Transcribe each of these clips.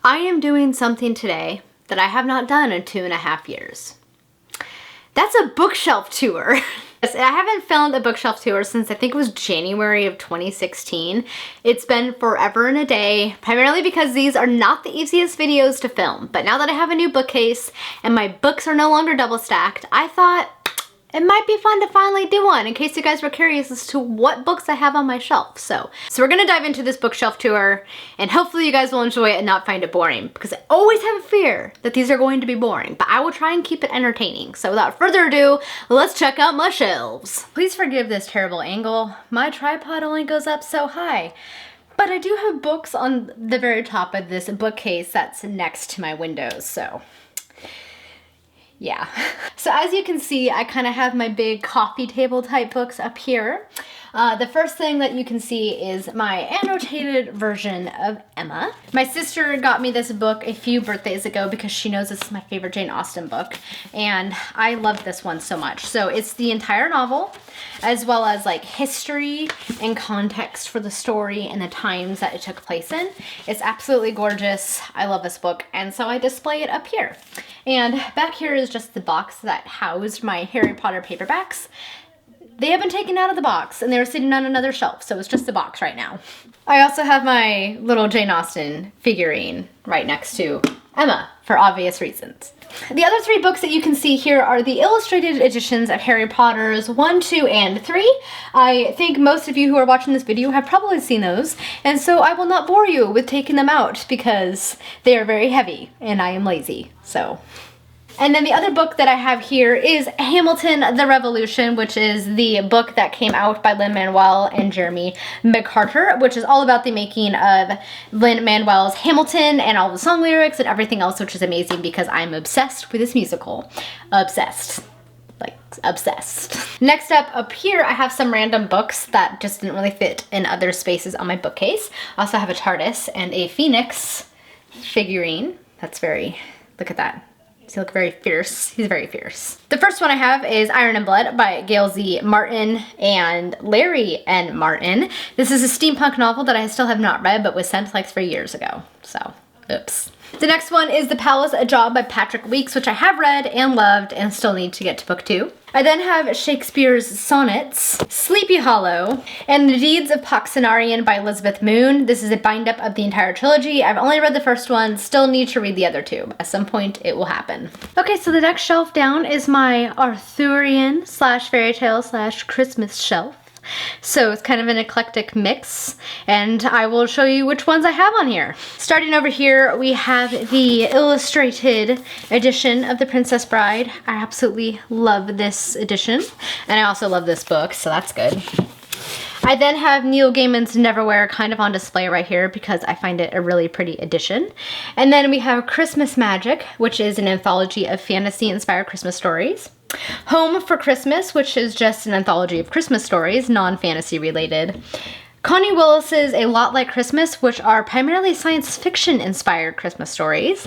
I am doing something today that I have not done in 2.5 years. That's a bookshelf tour. I haven't filmed a bookshelf tour since I think it was January of 2016. It's been forever and a day, primarily because these are not the easiest videos to film. But now that I have a new bookcase and my books are no longer double stacked, I thought it might be fun to finally do one in case you guys were curious as to what books I have on my shelf. So we're gonna dive into this bookshelf tour and hopefully you guys will enjoy it and not find it boring, because I always have a fear that these are going to be boring, but I will try and keep it entertaining. So without further ado, let's check out my shelves. Please forgive this terrible angle. My tripod only goes up so high. But I do have books on the very top of this bookcase that's next to my windows, so yeah. So as you can see, I kind of have my big coffee table type books up here. The first thing that you can see is my annotated version of Emma. My sister got me this book a few birthdays ago because she knows this is my favorite Jane Austen book, and I love this one so much. So it's the entire novel, as well as like history and context for the story and the times that it took place in. It's absolutely gorgeous. I love this book, and so I display it up here. And back here is just the box that housed my Harry Potter paperbacks. They have been taken out of the box and they were sitting on another shelf, so it's just a box right now. I also have my little Jane Austen figurine right next to Emma for obvious reasons. The other three books that you can see here are the illustrated editions of Harry Potter's 1, 2, and 3. I think most of you who are watching this video have probably seen those, and so I will not bore you with taking them out because they are very heavy and I am lazy, so. And then the other book that I have here is Hamilton: The Revolution, which is the book that came out by Lin-Manuel and Jeremy McCarter, which is all about the making of Lin-Manuel's Hamilton and all the song lyrics and everything else, which is amazing because I'm obsessed with this musical. Obsessed. Like, obsessed. Next up here, I have some random books that just didn't really fit in other spaces on my bookcase. I also have a TARDIS and a Phoenix figurine. That's very, look at that. He looks very fierce. He's very fierce. The first one I have is Iron and Blood by Gail Z. Martin and Larry N. Martin. This is a steampunk novel that I still have not read, but was sent like 3 years ago. So, oops. The next one is The Palace: A Job by Patrick Weeks, which I have read and loved and still need to get to book 2. I then have Shakespeare's Sonnets, Sleepy Hollow, and The Deeds of Poxenarian by Elizabeth Moon. This is a bind-up of the entire trilogy. I've only read the first one, still need to read the other 2. At some point, it will happen. Okay, so the next shelf down is my Arthurian / fairy tale / Christmas shelf. So it's kind of an eclectic mix, and I will show you which ones I have on here. Starting over here, we have the illustrated edition of The Princess Bride. I absolutely love this edition, and I also love this book, so that's good. I then have Neil Gaiman's Neverwhere kind of on display right here because I find it a really pretty edition. And then we have Christmas Magic, which is an anthology of fantasy-inspired Christmas stories. Home for Christmas, which is just an anthology of Christmas stories, non-fantasy related. Connie Willis's A Lot Like Christmas, which are primarily science fiction inspired Christmas stories.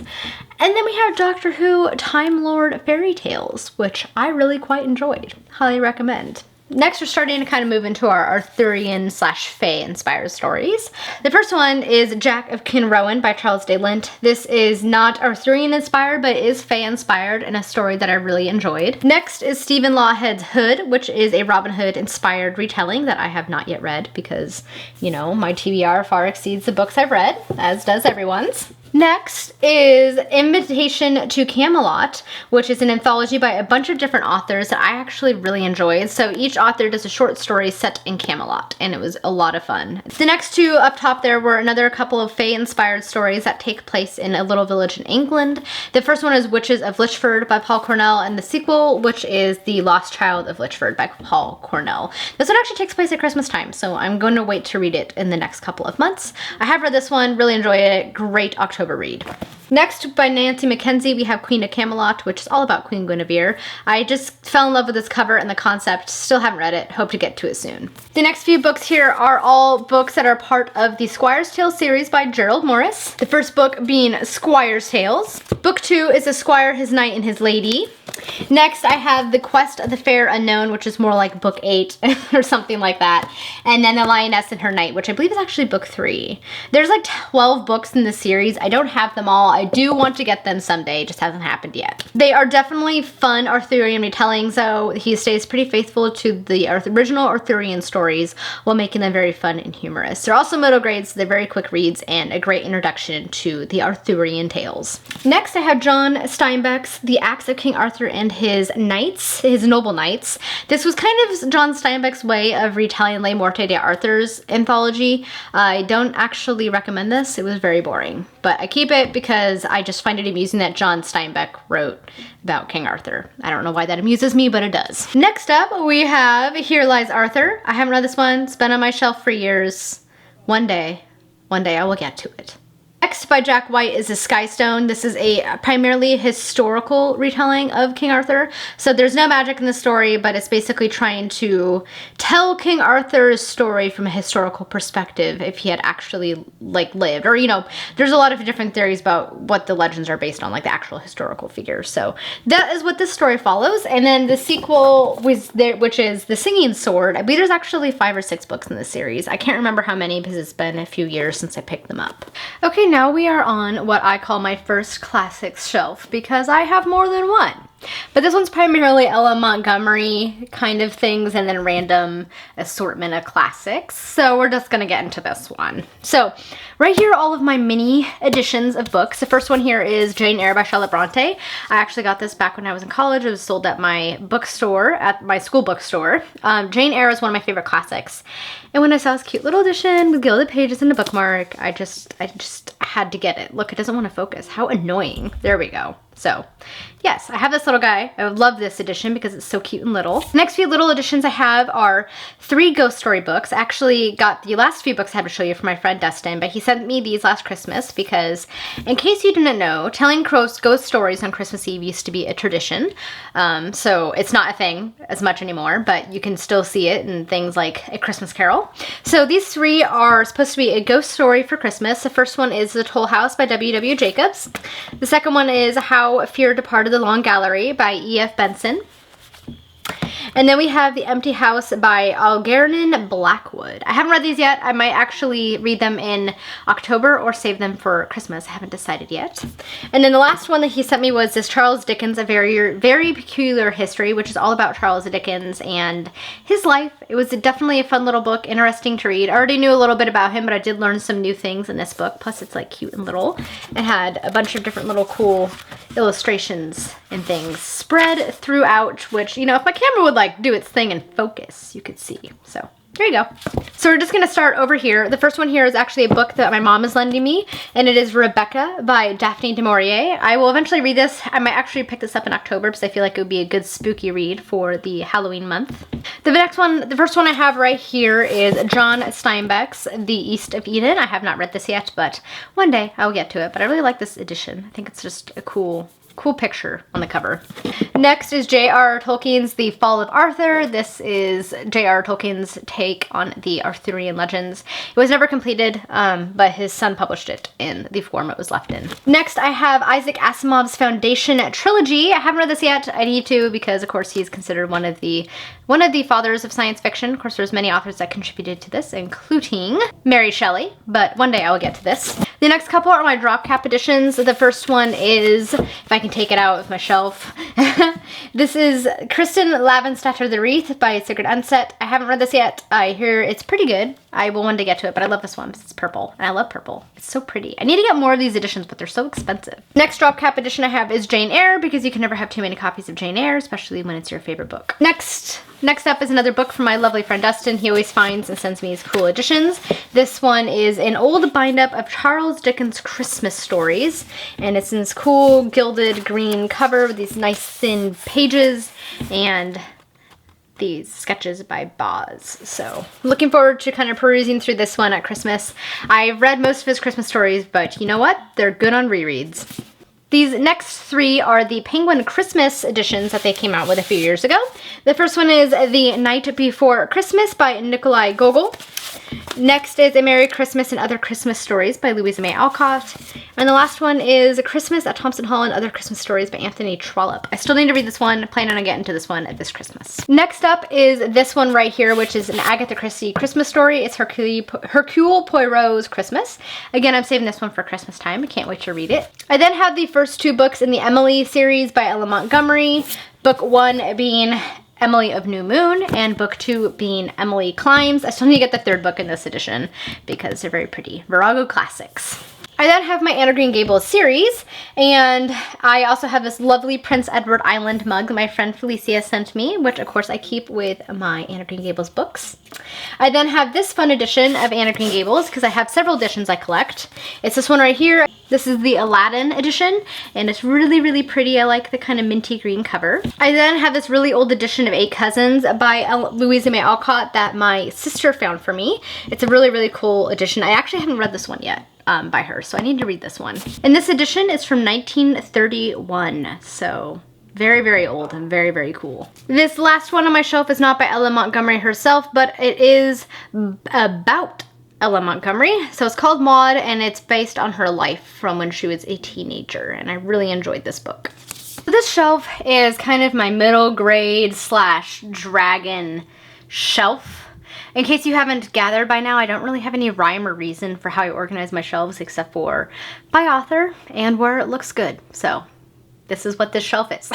And then we have Doctor Who Time Lord Fairy Tales, which I really quite enjoyed. Highly recommend. Next, we're starting to kind of move into our Arthurian / Fae inspired stories. The first one is Jack of Kinrowen by Charles de Lint. This is not Arthurian inspired, but it is Fae inspired and a story that I really enjoyed. Next is Stephen Lawhead's Hood, which is a Robin Hood inspired retelling that I have not yet read because, you know, my TBR far exceeds the books I've read, as does everyone's. Next is Invitation to Camelot, which is an anthology by a bunch of different authors that I actually really enjoyed. So each author does a short story set in Camelot, and it was a lot of fun. The next 2 up top there were another couple of Fae-inspired stories that take place in a little village in England. The first one is Witches of Lichford by Paul Cornell, and the sequel, which is The Lost Child of Lichford by Paul Cornell. This one actually takes place at Christmas time, so I'm going to wait to read it in the next couple of months. I have read this one, really enjoyed it, great October read. Next, by Nancy Mackenzie, we have Queen of Camelot, which is all about Queen Guinevere. I just fell in love with this cover and the concept. Still haven't read it. Hope to get to it soon. The next few books here are all books that are part of the Squire's Tales series by Gerald Morris. The first book being Squire's Tales. Book 2 is A Squire, His Knight, and His Lady. Next, I have The Quest of the Fair Unknown, which is more like book 8 or something like that. And then The Lioness and Her Knight, which I believe is actually book 3. There's like 12 books in the series. I don't have them all. I do want to get them someday. It just hasn't happened yet. They are definitely fun Arthurian retellings, though. He stays pretty faithful to the original Arthurian stories while making them very fun and humorous. They're also middle grades. They're very quick reads and a great introduction to the Arthurian tales. Next, I have John Steinbeck's The Acts of King Arthur and His Knights, his Noble Knights. This was kind of John Steinbeck's way of retelling Le Morte d'Arthur's anthology. I don't actually recommend this. It was very boring, but I keep it because I just find it amusing that John Steinbeck wrote about King Arthur. I don't know why that amuses me, but it does. Next up, we have Here Lies Arthur. I haven't read this one. It's been on my shelf for years. One day I will get to it. Next, by Jack White, is The Skystone. This is a primarily historical retelling of King Arthur. So there's no magic in the story, but it's basically trying to tell King Arthur's story from a historical perspective if he had actually lived. Or, you know, there's a lot of different theories about what the legends are based on, like the actual historical figures. So that is what this story follows. And then the sequel was there, which is The Singing Sword. I believe there's actually 5 or 6 books in the series. I can't remember how many because it's been a few years since I picked them up. Okay, now we are on what I call my first classics shelf because I have more than one. But this one's primarily Ella Montgomery kind of things and then random assortment of classics. So we're just gonna get into this one. So right here are all of my mini editions of books. The first one here is Jane Eyre by Charlotte Bronte. I actually got this back when I was in college. It was sold at my bookstore, at my school bookstore. Jane Eyre is one of my favorite classics. And when I saw this cute little edition with gilded pages and a bookmark, I just had to get it. Look, it doesn't want to focus. How annoying. There we go. So yes, I have this little guy. I love this edition because it's so cute and little. Next few little editions I have are 3 ghost story books. I actually got the last few books I had to show you from my friend Dustin, but he sent me these last Christmas because, in case you didn't know, telling ghost stories on Christmas Eve used to be a tradition. So it's not a thing as much anymore, but you can still see it in things like A Christmas Carol. So these 3 are supposed to be a ghost story for Christmas. The first one is The Toll House by W.W. Jacobs. The second one is How Fear Departed the Long Gallery by E.F. Benson. And then we have The Empty House by Algernon Blackwood. I haven't read these yet. I might actually read them in October or save them for Christmas. I haven't decided yet. And then the last one that he sent me was this Charles Dickens, A Very Peculiar History, which is all about Charles Dickens and his life. It was definitely a fun little book, interesting to read. I already knew a little bit about him, but I did learn some new things in this book. Plus it's like cute and little. It had a bunch of different little cool illustrations and things spread throughout, which, you know, if my camera would like do its thing and focus, you could see. So there you go. So we're just gonna start over here. The first one here is actually a book that my mom is lending me, and it is Rebecca by Daphne du Maurier. I will eventually read this. I might actually pick this up in October because I feel like it would be a good spooky read for the Halloween month. The first one I have right here is John Steinbeck's The East of Eden. I have not read this yet, but one day I will get to it. But I really like this edition. I think it's just a cool picture on the cover. Next is J.R.R. Tolkien's The Fall of Arthur. This is J.R.R. Tolkien's take on the Arthurian legends. It was never completed, but his son published it in the form it was left in. Next, I have Isaac Asimov's Foundation trilogy. I haven't read this yet. I need to because, of course, he's considered one of the fathers of science fiction. Of course, there's many authors that contributed to this, including Mary Shelley, but one day I will get to this. The next couple are my drop cap editions. The first one is, if I can take it out of my shelf, this is Kristen Lavenstatter The Wreath by Sigrid Undset. I haven't read this yet. I hear it's pretty good. I will one day get to it, but I love this one because it's purple, and I love purple. It's so pretty. I need to get more of these editions, but they're so expensive. Next drop cap edition I have is Jane Eyre, because you can never have too many copies of Jane Eyre, especially when it's your favorite book. Next up is another book from my lovely friend Dustin. He always finds and sends me these cool editions. This one is an old bind-up of Charles Dickens' Christmas stories, and it's in this cool gilded green cover with these nice thin pages, and these sketches by Boz. So looking forward to kind of perusing through this one at Christmas. I've read most of his Christmas stories, but you know what? They're good on rereads. These next three are the Penguin Christmas editions that they came out with a few years ago. The first one is The Night Before Christmas by Nikolai Gogol. Next is A Merry Christmas and Other Christmas Stories by Louisa May Alcott. And the last one is Christmas at Thompson Hall and Other Christmas Stories by Anthony Trollope. I still need to read this one. Planning on getting to this one this Christmas. Next up is this one right here, which is an Agatha Christie Christmas story. It's Hercule Poirot's Christmas. Again, I'm saving this one for Christmas time. I can't wait to read it. I then have the first two books in the Emily series by Ella Montgomery. Book one being Emily of New Moon, and book two being Emily Climbs. I still need to get the third book in this edition because they're very pretty. Virago classics. I then have my Anne of Green Gables series, and I also have this lovely Prince Edward Island mug that my friend Felicia sent me, which of course I keep with my Anne of Green Gables books. I then have this fun edition of Anne of Green Gables because I have several editions I collect. It's this one right here. This is the Aladdin edition, and it's really, really pretty. I like the kind of minty green cover. I then have this really old edition of Eight Cousins by Louisa May Alcott that my sister found for me. It's a really, really cool edition. I actually haven't read this one yet. By her, so I need to read this one. And this edition is from 1931, so very, very old and very, very cool. This last one on my shelf is not by Ella Montgomery herself, but it is about Ella Montgomery. So it's called Maud, and it's based on her life from when she was a teenager, and I really enjoyed this book. So this shelf is kind of my middle grade / dragon shelf. In case you haven't gathered by now, I don't really have any rhyme or reason for how I organize my shelves except for by author and where it looks good. So this is what this shelf is.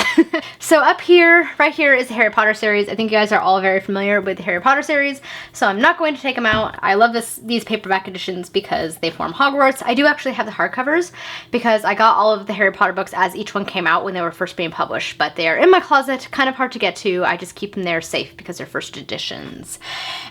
So up here, right here is the Harry Potter series. I think you guys are all very familiar with the Harry Potter series, so I'm not going to take them out. I love these paperback editions because they form Hogwarts. I do actually have the hardcovers because I got all of the Harry Potter books as each one came out when they were first being published, but they are in my closet, kind of hard to get to. I just keep them there safe because they're first editions.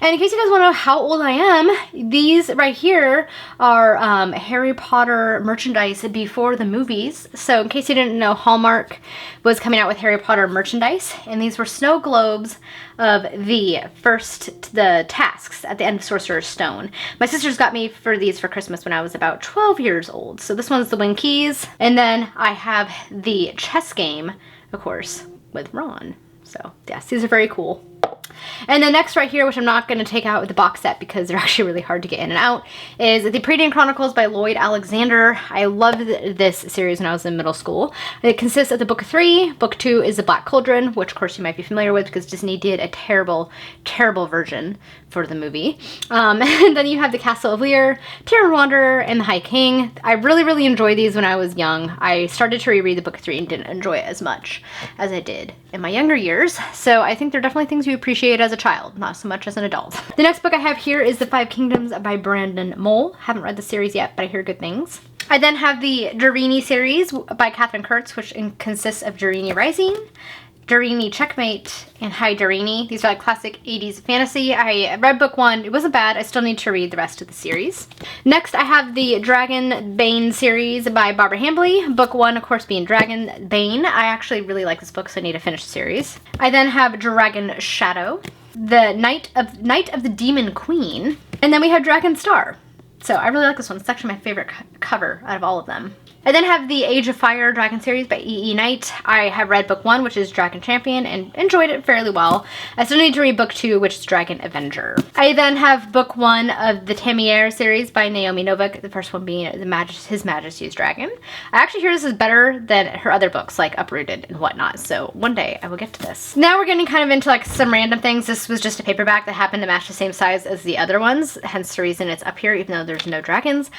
And in case you guys want to know how old I am, these right here are Harry Potter merchandise before the movies. So in case you didn't know, Hallmark was coming out with Harry Potter merchandise, and these were snow globes of the tasks at the end of Sorcerer's Stone. My sisters got me these for Christmas when I was about 12 years old. So this one's the Wing Keys, and then I have the chess game, of course, with Ron. So yes, these are very cool. And the next right here, which I'm not going to take out with the box set because they're actually really hard to get in and out, is The Prydain Chronicles by Lloyd Alexander. I loved this series when I was in middle school. It consists of the book 3. Book 2 is The Black Cauldron, which of course you might be familiar with because Disney did a terrible, terrible version for the movie. And then you have The Castle of Lear, Terran Wanderer, and The High King. I really, really enjoyed these when I was young. I started to reread the book 3 and didn't enjoy it as much as I did in my younger years. So I think they're definitely things you appreciate as a child, not so much as an adult. The next book I have here is The Five Kingdoms by Brandon Mole. Haven't read the series yet, but I hear good things. I then have the Durini series by Katherine Kurtz, which consists of Durini Rising, Durini Checkmate, and High Durini. These are like classic 80s fantasy. I read book 1. It wasn't bad. I still need to read the rest of the series. Next, I have the Dragon Bane series by Barbara Hambly. Book 1, of course, being Dragon Bane. I actually really like this book, so I need to finish the series. I then have Dragon Shadow, the Night of the Demon Queen, and then we have Dragon Star. So I really like this one. It's actually my favorite cover out of all of them. I then have the Age of Fire Dragon series by E.E. Knight. I have read book 1, which is Dragon Champion, and enjoyed it fairly well. I still need to read book 2, which is Dragon Avenger. I then have book 1 of the Tamier series by Naomi Novik, the first one being His Majesty's Dragon. I actually hear this is better than her other books, like Uprooted and whatnot, so one day I will get to this. Now we're getting kind of into like some random things. This was just a paperback that happened to match the same size as the other ones, hence the reason it's up here, even though there's no dragons.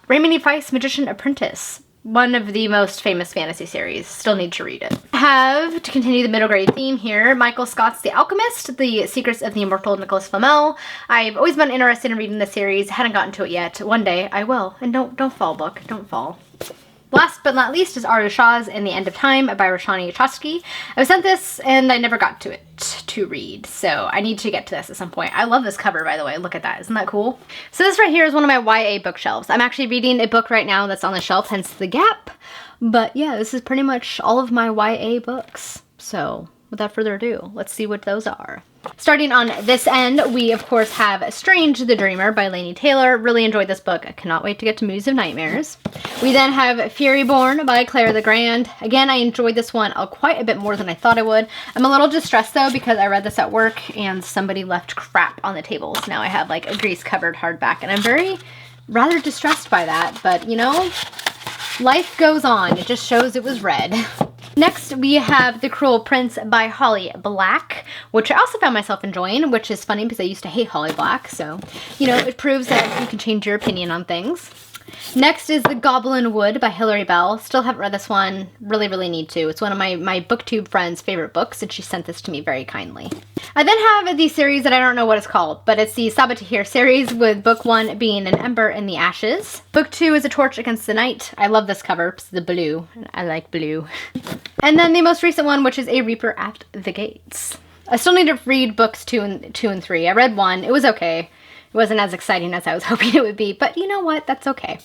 Raymond E. Price, Magician Apprentice. One of the most famous fantasy series. Still need to read it. I have, to continue the middle grade theme here, Michael Scott's The Alchemist, The Secrets of the Immortal Nicholas Flamel. I've always been interested in reading this series. Hadn't gotten to it yet. One day I will. And don't fall, book. Don't fall. Last but not least is Arya Shaw's In the End of Time by Roshani Chachki. I was sent this and I never got to it to read, so I need to get to this at some point. I love this cover, by the way. Look at that. Isn't that cool? So this right here is one of my YA bookshelves. I'm actually reading a book right now that's on the shelf, hence the gap. But yeah, this is pretty much all of my YA books. So without further ado, let's see what those are. Starting on this end, we of course have Strange the Dreamer by Laini Taylor. Really enjoyed this book. I cannot wait to get to Movies of Nightmares. We then have Fury Born by Claire the Grand. Again, I enjoyed this one quite a bit more than I thought I would. I'm a little distressed though because I read this at work and somebody left crap on the tables. Now I have like a grease covered hardback and I'm rather distressed by that, but you know, life goes on. It just shows it was read. Next, we have The Cruel Prince by Holly Black, which I also found myself enjoying, which is funny because I used to hate Holly Black, so, you know, it proves that you can change your opinion on things. Next is The Goblin Wood by Hilary Bell. Still haven't read this one. Really need to. It's one of my BookTube friends' favorite books, and she sent this to me very kindly. I then have the series that I don't know what it's called, but it's the Sabaa Tahir series, with book 1 being An Ember in the Ashes. Book 2 is A Torch Against the Night. I love this cover. It's the blue. I like blue. And then the most recent one, which is A Reaper at the Gates. I still need to read books 2 and 3. I read 1. It was okay. It wasn't as exciting as I was hoping it would be, but you know what? That's okay.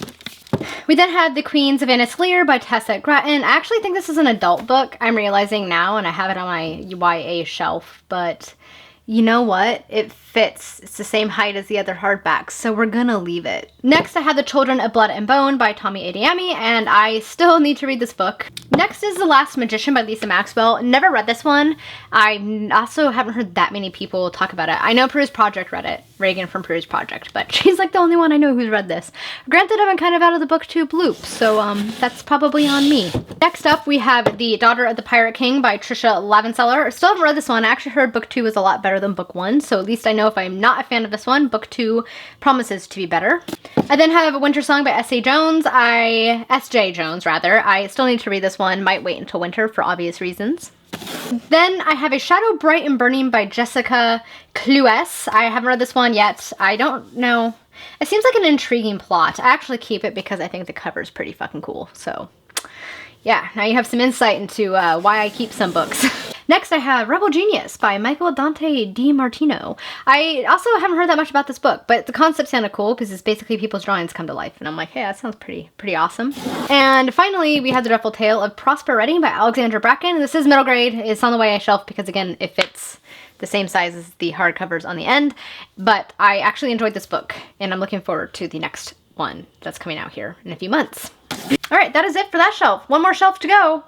We then had The Queens of Annis Lear by Tessa Gratton. I actually think this is an adult book. I'm realizing now, and I have it on my YA shelf, but you know what? It fits. It's the same height as the other hardbacks, so we're gonna leave it. Next, I had The Children of Blood and Bone by Tommy Adeyemi, and I still need to read this book. Next is The Last Magician by Lisa Maxwell. Never read this one. I also haven't heard that many people talk about it. I know Peruse Project read it, Reagan from Peruse Project, but she's like the only one I know who's read this. Granted, I've been kind of out of the BookTube loop, so that's probably on me. Next up, we have The Daughter of the Pirate King by Trisha Lavenseller. Still haven't read this one. I actually heard book 2 is a lot better than book 1, so at least I know if I'm not a fan of this one, book 2 promises to be better. I then have Winter Song by S.J. Jones. I still need to read this one. Might wait until winter for obvious reasons. Then I have A Shadow Bright and Burning by Jessica Cluess. I haven't read this one yet. I don't know. It seems like an intriguing plot. I actually keep it because I think the cover is pretty fucking cool. So yeah, now you have some insight into why I keep some books. Next, I have Rebel Genius by Michael Dante DiMartino. I also haven't heard that much about this book, but the concept sounded cool because it's basically people's drawings come to life, and I'm like, hey, that sounds pretty awesome. And finally, we have The Dreadful Tale of Prosper Redding by Alexandra Bracken. This is middle grade. It's on the YA shelf because, again, it fits the same size as the hardcovers on the end, but I actually enjoyed this book, and I'm looking forward to the next one that's coming out here in a few months. All right, that is it for that shelf. One more shelf to go,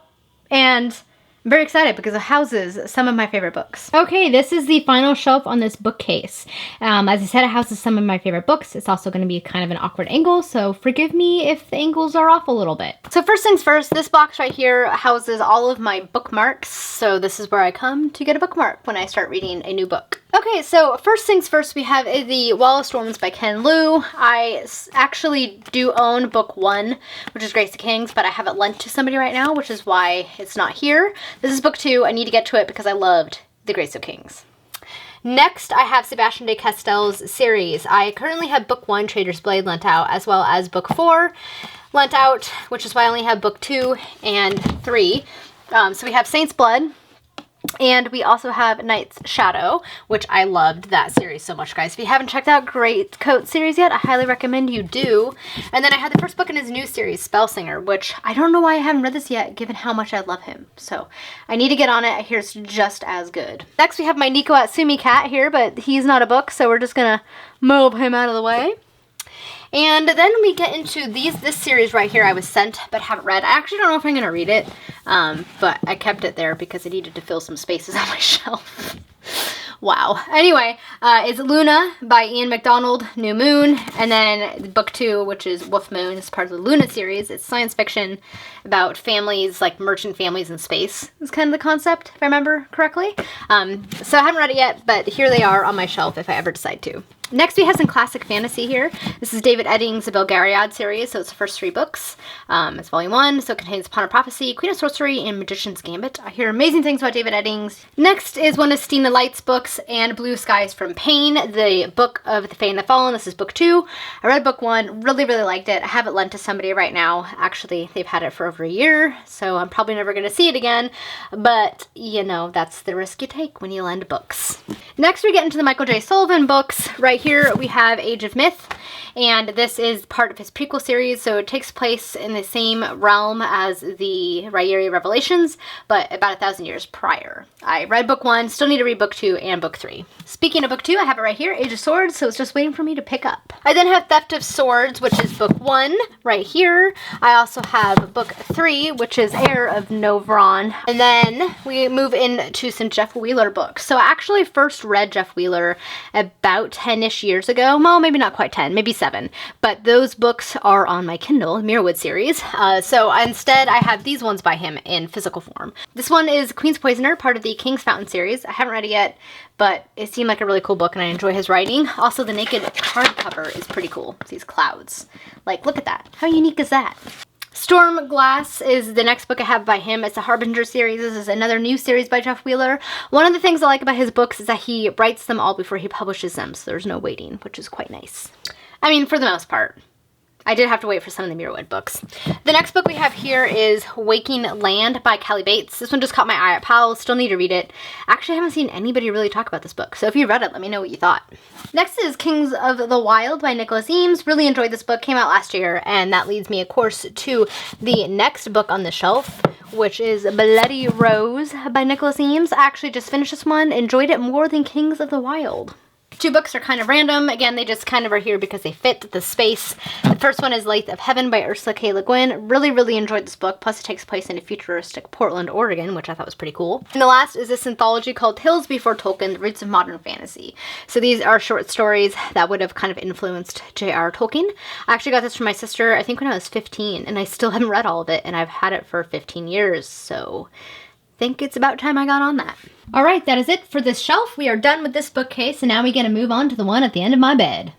and I'm very excited because it houses some of my favorite books. Okay, this is the final shelf on this bookcase. As I said, it houses some of my favorite books. It's also going to be kind of an awkward angle, so forgive me if the angles are off a little bit. So first things first, this box right here houses all of my bookmarks. So this is where I come to get a bookmark when I start reading a new book. Okay, so first things first, we have the Wall of Storms by Ken Liu. I actually do own book 1, which is Grace of Kings, but I have it lent to somebody right now, which is why it's not here. This is book 2. I need to get to it because I loved The Grace of Kings. Next, I have Sebastian de Castell's series. I currently have book 1, Traitor's Blade, lent out, as well as book 4 lent out, which is why I only have book 2 and 3. So we have Saint's Blood, and we also have Knight's Shadow, which I loved that series so much, guys. If you haven't checked out Greatcoat series yet, I highly recommend you do. And then I had the first book in his new series, Spellsinger, which I don't know why I haven't read this yet, given how much I love him. So I need to get on it. I hear it's just as good. Next, we have my Nico Atsumi cat here, but he's not a book, so we're just gonna move him out of the way. And then we get into this series right here I was sent but haven't read. I actually don't know if I'm going to read it, but I kept it there because I needed to fill some spaces on my shelf. Wow. Anyway, it's Luna by Ian MacDonald, New Moon, and then book 2, which is Wolf Moon, is part of the Luna series. It's science fiction about families, like merchant families in space, is kind of the concept, if I remember correctly. So I haven't read it yet, but here they are on my shelf if I ever decide to. Next, we have some classic fantasy here. This is David Eddings' The Belgariad series, so it's the first 3 books. It's volume 1, so it contains Pawn of Prophecy, Queen of Sorcery, and Magician's Gambit. I hear amazing things about David Eddings. Next is one of Stina Light's books, and Blue Skies from Pain, the Book of the Fae and the Fallen. This is book 2. I read book 1, really liked it. I have it lent to somebody right now. Actually, they've had it for over a year, so I'm probably never going to see it again, but, you know, that's the risk you take when you lend books. Next, we get into the Michael J. Sullivan books. Right right here we have Age of Myth, and this is part of his prequel series, so it takes place in the same realm as the Riyiri Revelations, but about 1,000 years prior. I read book 1, still need to read book 2 and book 3. Speaking of book 2, I have it right here, Age of Swords, so it's just waiting for me to pick up. I then have Theft of Swords, which is book 1, right here. I also have book 3, which is Heir of Novron. And then we move into some Jeff Wheeler books. So I actually first read Jeff Wheeler about 10-ish years ago. Well, maybe not quite 10, maybe 7. But those books are on my Kindle, Mirrorwood series. So instead, I have these ones by him in physical form. This one is Queen's Poisoner, part of the King's Fountain series. I haven't read it yet, but it seemed like a really cool book and I enjoy his writing. Also, the naked hardcover is pretty cool. It's these clouds. Like, look at that. How unique is that? Storm Glass is the next book I have by him. It's a Harbinger series. This is another new series by Jeff Wheeler. One of the things I like about his books is that he writes them all before he publishes them, so there's no waiting, which is quite nice. I mean, for the most part. I did have to wait for some of the Mirrorwood books. The next book we have here is Waking Land by Kelly Bates. This one just caught my eye at Powell. Still need to read it. Actually, I haven't seen anybody really talk about this book, so if you read it, let me know what you thought. Next is Kings of the Wild by Nicholas Eames. Really enjoyed this book. Came out last year, and that leads me, of course, to the next book on the shelf, which is Bloody Rose by Nicholas Eames. I actually just finished this one. Enjoyed it more than Kings of the Wild. Two books are kind of random. Again, they just kind of are here because they fit the space. The first one is Lathe of Heaven by Ursula K. Le Guin. Really, really enjoyed this book. Plus, it takes place in a futuristic Portland, Oregon, which I thought was pretty cool. And the last is this anthology called Tales Before Tolkien, The Roots of Modern Fantasy. So these are short stories that would have kind of influenced J.R. Tolkien. I actually got this from my sister, I think when I was 15, and I still haven't read all of it, and I've had it for 15 years, so I think it's about time I got on that. All right, that is it for this shelf. We are done with this bookcase, and now we get to move on to the one at the end of my bed.